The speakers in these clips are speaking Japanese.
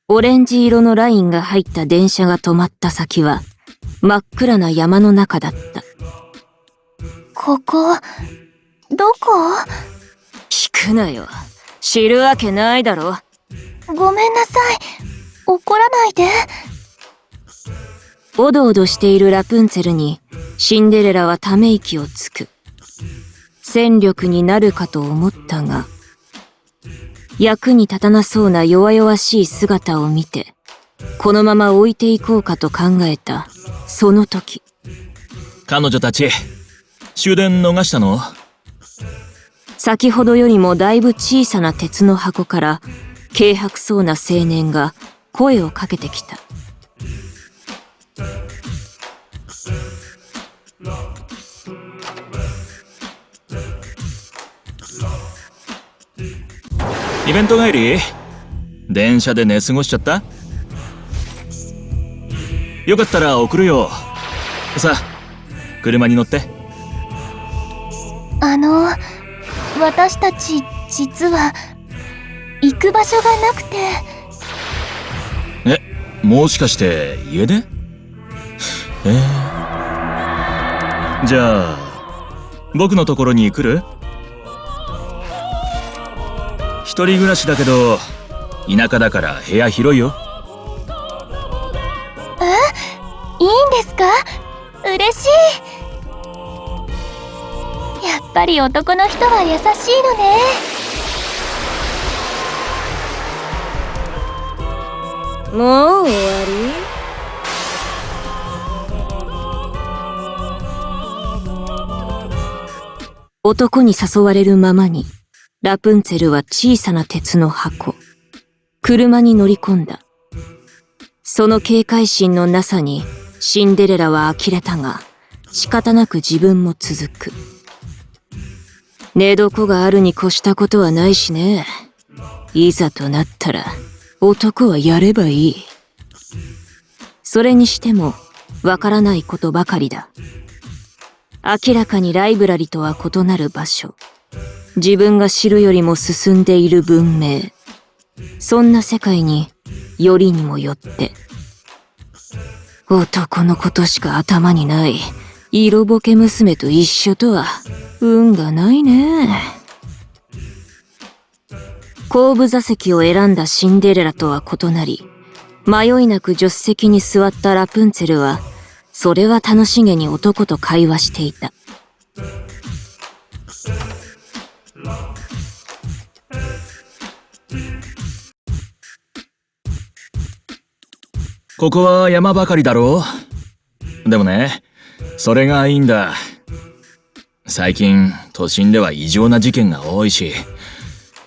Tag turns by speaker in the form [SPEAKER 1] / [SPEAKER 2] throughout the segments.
[SPEAKER 1] オレンジ色のラインが入った電車が止まった先は真っ暗な山の中だった。
[SPEAKER 2] ここ、どこ？
[SPEAKER 1] 聞くなよ。知るわけないだろ。
[SPEAKER 2] ごめんなさい。怒らないで。
[SPEAKER 1] おどおどしているラプンツェルにシンデレラはため息をつく。戦力になるかと思ったが、役に立たなそうな弱々しい姿を見て、このまま置いていこうかと考えた、その時。
[SPEAKER 3] 彼女たち、終電逃したの？
[SPEAKER 1] 先ほどよりもだいぶ小さな鉄の箱から、軽薄そうな青年が声をかけてきた。
[SPEAKER 3] イベント帰り？電車で寝過ごしちゃった？よかったら送るよ。さあ、車に乗って。
[SPEAKER 2] 私たち実は行く場所がなくて。
[SPEAKER 3] もしかして家出？じゃあ僕のところに来る？一人暮らしだけど田舎だから部屋広いよ。
[SPEAKER 2] いいんですか？嬉しい。やっぱり男の人は優しいのね。
[SPEAKER 1] もう終わり？男に誘われるままに、ラプンツェルは小さな鉄の箱、車に乗り込んだ。その警戒心のなさに、シンデレラは呆れたが、仕方なく自分も続く。寝床があるに越したことはないしね。いざとなったら、男はやればいい。それにしても、わからないことばかりだ。明らかにライブラリとは異なる場所。自分が知るよりも進んでいる文明。そんな世界に、よりにもよって。男のことしか頭にない、色ぼけ娘と一緒とは、運がないね。後部座席を選んだシンデレラとは異なり、迷いなく助手席に座ったラプンツェルは、それは楽しげに男と会話していた。
[SPEAKER 3] ここは山ばかりだろう？でもね、それがいいんだ。最近都心では異常な事件が多いし、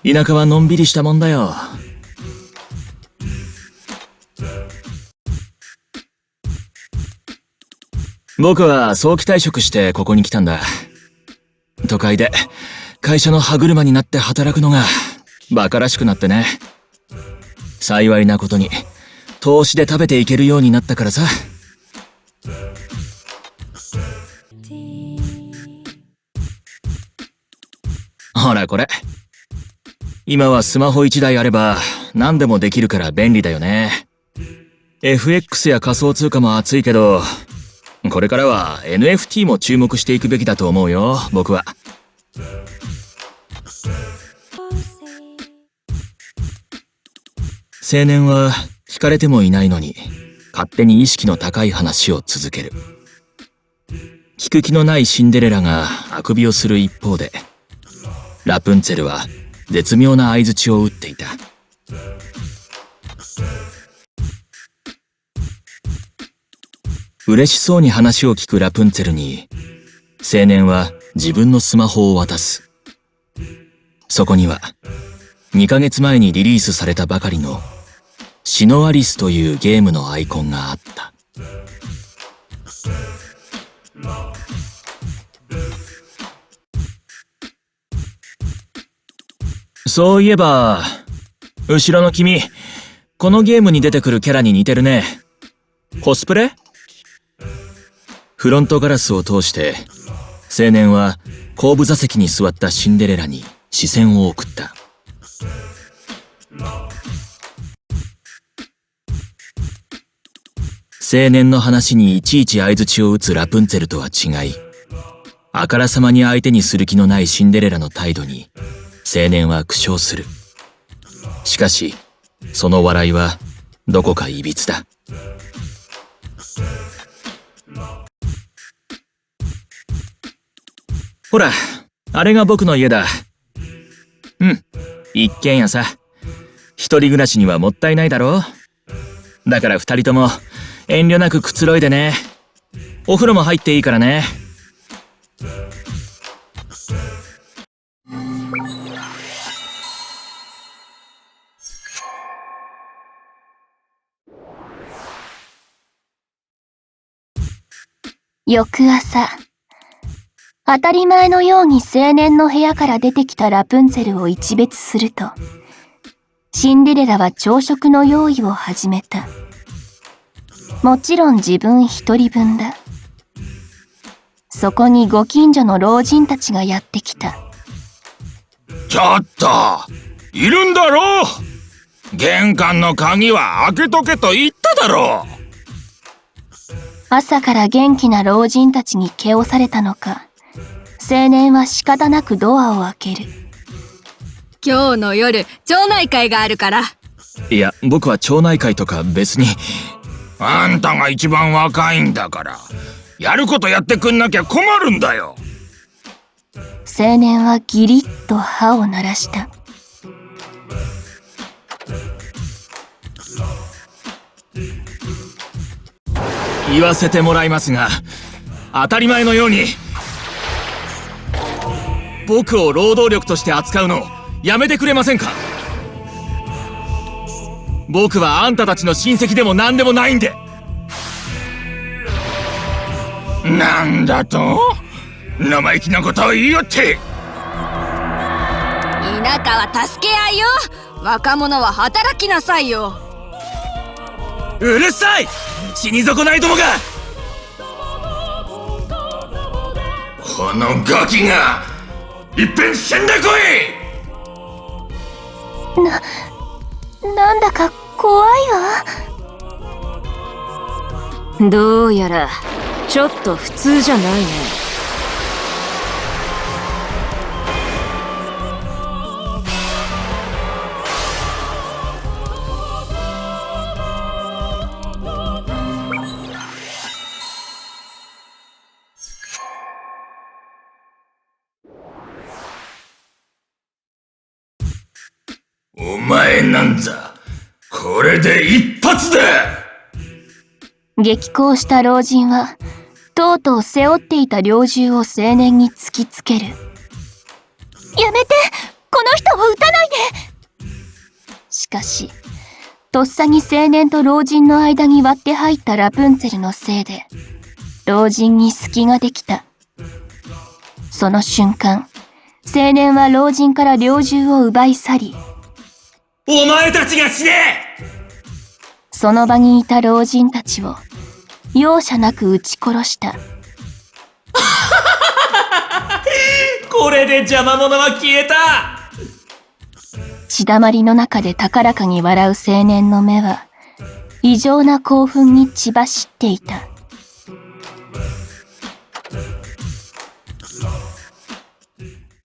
[SPEAKER 3] 田舎はのんびりしたもんだよ。僕は早期退職してここに来たんだ。都会で会社の歯車になって働くのが馬鹿らしくなってね。幸いなことに投資で食べていけるようになったからさ。ほらこれ。今はスマホ1台あれば何でもできるから便利だよね。FX や仮想通貨も熱いけど、これからは NFT も注目していくべきだと思うよ、僕は。青年は聞かれてもいないのに、勝手に意識の高い話を続ける。聞く気のないシンデレラがあくびをする一方で、ラプンツェルは絶妙な相槌を打っていた。嬉しそうに話を聞くラプンツェルに、青年は自分のスマホを渡す。そこには、2ヶ月前にリリースされたばかりの、シノアリスというゲームのアイコンがあった。そういえば、後ろの君、このゲームに出てくるキャラに似てるね。コスプレ？フロントガラスを通して、青年は後部座席に座ったシンデレラに視線を送った。青年の話にいちいち相槌を打つラプンツェルとは違い、あからさまに相手にする気のないシンデレラの態度に青年は苦笑する。しかしその笑いはどこかいびつだ。ほら、あれが僕の家だ。一軒家さ。一人暮らしにはもったいないだろう。だから二人とも遠慮なくくつろいでね。お風呂も入っていいからね。
[SPEAKER 2] 翌朝、当たり前のように青年の部屋から出てきたラプンツェルを一別すると、シンデレラは朝食の用意を始めた。もちろん自分一人分だ。そこにご近所の老人たちがやってきた。
[SPEAKER 4] ちょっと、いるんだろう。玄関の鍵は開けとけと言っただろう。
[SPEAKER 2] 朝から元気な老人たちに気をされたのか、青年は仕方なくドアを開ける。
[SPEAKER 5] 今日の夜、町内会があるから。
[SPEAKER 3] いや、僕は町内会とか別に。
[SPEAKER 4] あんたが一番若いんだから、やることやってくんなきゃ困るんだよ。
[SPEAKER 2] 青年はギリッと歯を鳴らした。
[SPEAKER 3] 言わせてもらいますが、当たり前のように僕を労働力として扱うのやめてくれませんか。僕はあんたたちの親戚でも何でもないんで。
[SPEAKER 4] なんだと？生意気なことを言いよって。
[SPEAKER 5] 田舎は助け合いよ。若者は働きなさいよ。
[SPEAKER 3] うるさい、死に損ないどもが。
[SPEAKER 4] このガキがいっぺん死んでこい。
[SPEAKER 2] なんだか怖いわ。
[SPEAKER 1] どうやらちょっと普通じゃないね。
[SPEAKER 4] お前なんざこれで一発だ。
[SPEAKER 2] 激高した老人はとうとう背負っていた猟銃を青年に突きつける。やめて、この人を撃たないで。しかしとっさに青年と老人の間に割って入ったラプンツェルのせいで老人に隙ができた。その瞬間、青年は老人から猟銃を奪い去り、
[SPEAKER 3] お前たちが死ね。
[SPEAKER 2] その場にいた老人たちを容赦なく撃ち殺した。
[SPEAKER 3] これで邪魔者は消えた。
[SPEAKER 2] 血だまりの中で高らかに笑う青年の目は異常な興奮に血走っていた。